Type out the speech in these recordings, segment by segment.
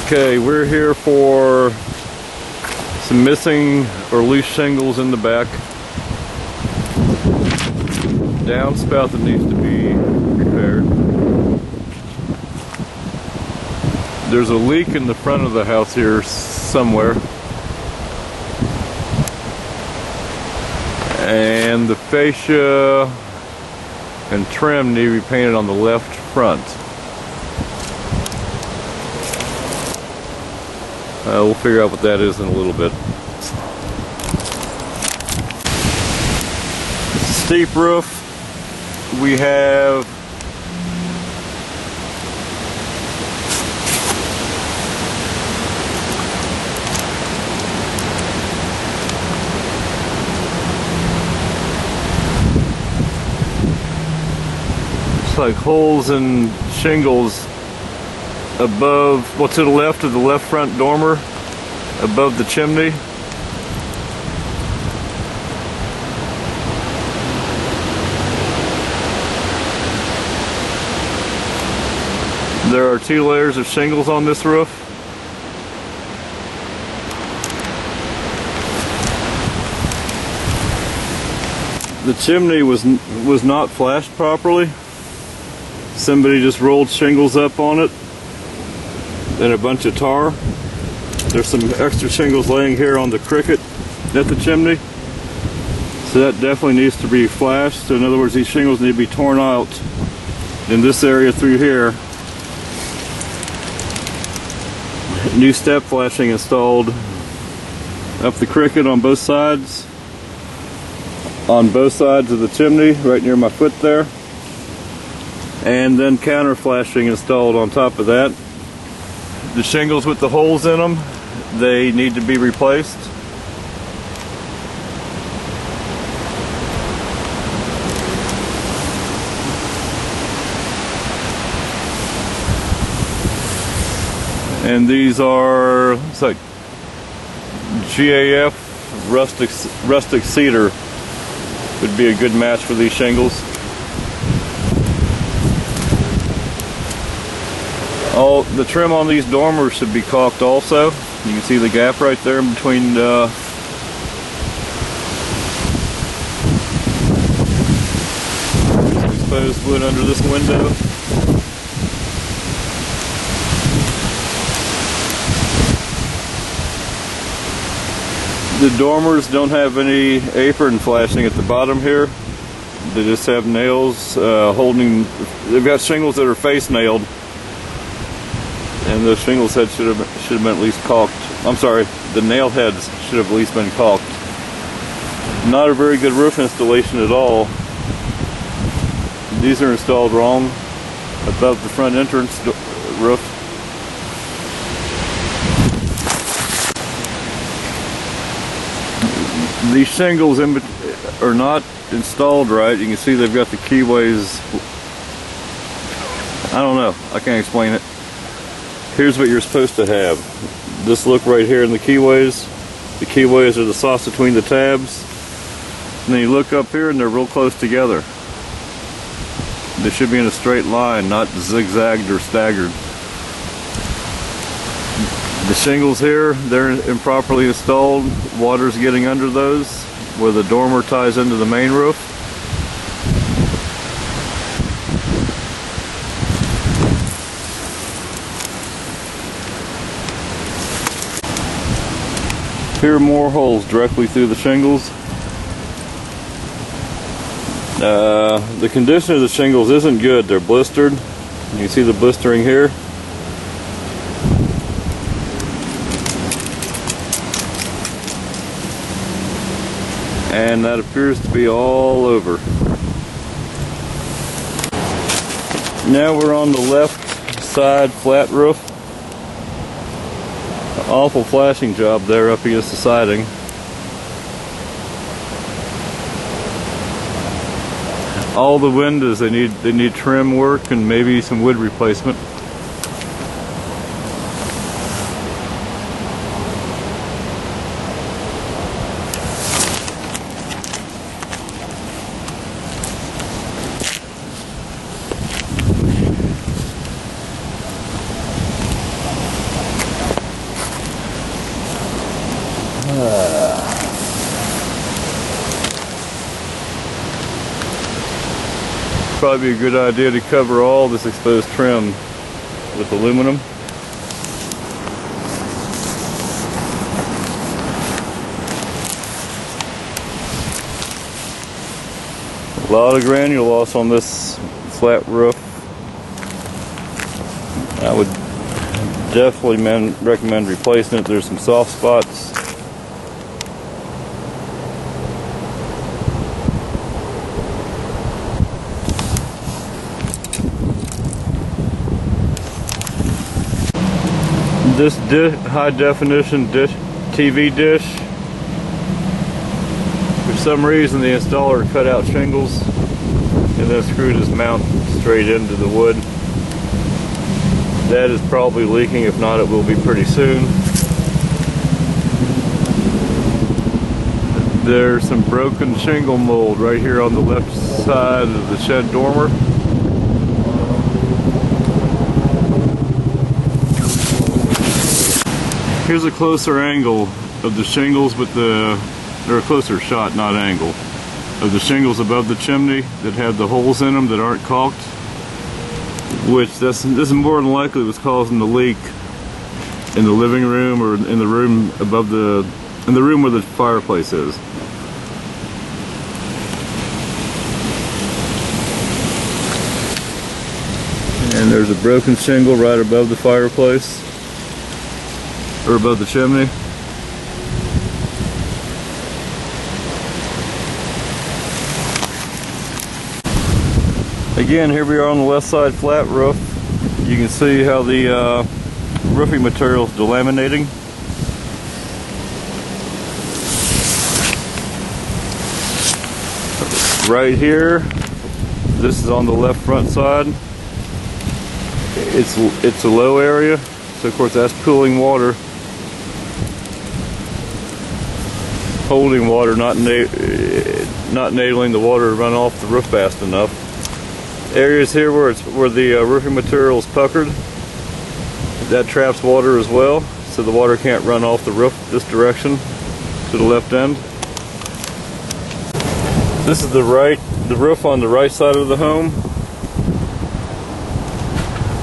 Okay, we're here for some missing or loose shingles in the back. Downspout that needs to be repaired. There's a leak in the front of the house here somewhere. And the fascia and trim need to be painted on the left front. We'll figure out what that is in a little bit. Steep roof. We have it's like holes in shingles above, well, to the left of the left front dormer, above the chimney. There are 2 layers of shingles on this roof. The chimney was not flashed properly. Somebody just rolled shingles up on it and a bunch of tar. There's some extra shingles laying here on the cricket at the chimney, so that definitely needs to be flashed. So in other words, these shingles need to be torn out in this area through here. New step flashing installed up the cricket on both sides of the chimney, right near my foot there, and then counter flashing installed on top of that. The shingles with the holes in them, they need to be replaced. And these are, it's like GAF rustic cedar would be a good match for these shingles. All the trim on these dormers should be caulked also. You can see the gap right there in between exposed wood under this window. The dormers don't have any apron flashing at the bottom here. They just have nails holding. They've got shingles that are face nailed, and the shingles head should have been at least caulked. I'm sorry, the nail heads should have at least been caulked. Not a very good roof installation at all. These are installed wrong above the front entrance roof. These shingles are not installed right. You can see they've got the keyways. I don't know. I can't explain it. Here's what you're supposed to have. This look right here in the keyways. The keyways are the sauce between the tabs. And then you look up here and they're real close together. They should be in a straight line, not zigzagged or staggered. The shingles here, they're improperly installed. Water's getting under those where the dormer ties into the main roof. Here are more holes directly through the shingles. The condition of the shingles isn't good. They're blistered. You can see the blistering here. And that appears to be all over. Now we're on the left side flat roof. Awful flashing job there up against the siding. All the windows, they need trim work and maybe some wood replacement. probably be a good idea to cover all this exposed trim with aluminum. A lot of granule loss on this flat roof. I would definitely recommend replacing it. There's some soft spots. This high definition TV dish, for some reason the installer cut out shingles and then screwed his mount straight into the wood. That is probably leaking. If not, it will be pretty soon. There's some broken shingle mold right here on the left side of the shed dormer. Here's a closer angle of the shingles, but they're a closer shot, not angle, of the shingles above the chimney that have the holes in them that aren't caulked, which this is more than likely what's causing the leak in the living room or in the room above in the room where the fireplace is. And there's a broken shingle right above the fireplace, or above the chimney. Again, here we are on the west side flat roof. You can see how the roofing material is delaminating. Right here, this is on the left front side. It's a low area, so of course that's cooling water, holding water, not enabling the water to run off the roof fast enough. Areas here where the roofing material is puckered, that traps water as well, so the water can't run off the roof this direction to the left end. This is the roof on the right side of the home.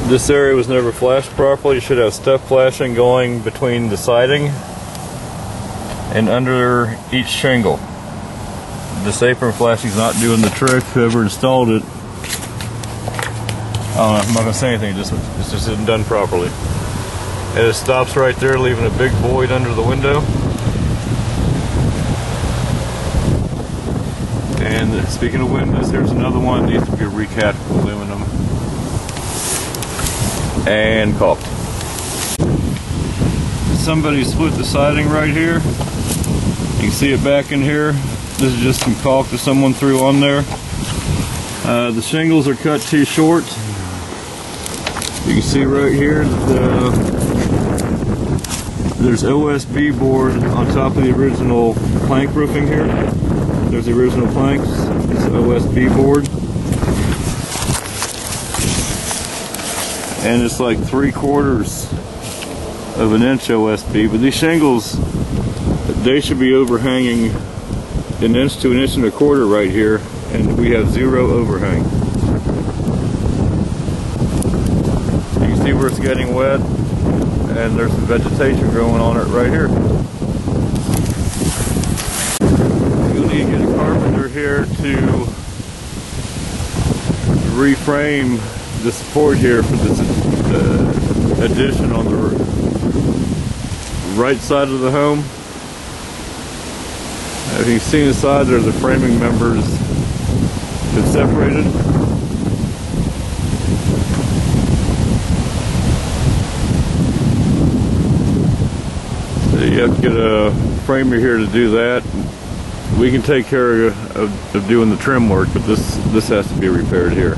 This area was never flashed properly. You should have step flashing going between the siding and under each shingle. This apron flashing is not doing the trick. Whoever installed it, I don't know, I'm not going to say anything, it just isn't done properly. And it stops right there, leaving a big void under the window. And speaking of windows, here's another one that needs to be recapped with aluminum and caulked. Somebody split the siding right here. You can see it back in here. This is just some caulk that someone threw on there. The shingles are cut too short. You can see right here that there's OSB board on top of the original plank roofing here. There's the original planks. It's OSB board. And it's like 3/4 of an inch OSB. But these shingles, they should be overhanging 1 inch to 1.25 inches right here. And we have 0 overhang. You can see where it's getting wet, and there's some vegetation growing on it right here. You'll need to get a carpenter here to reframe the support here for this addition on the right side of the home. If you see inside there, the framing members been separated. So you have to get a framer here to do that. We can take care of doing the trim work, but this has to be repaired here.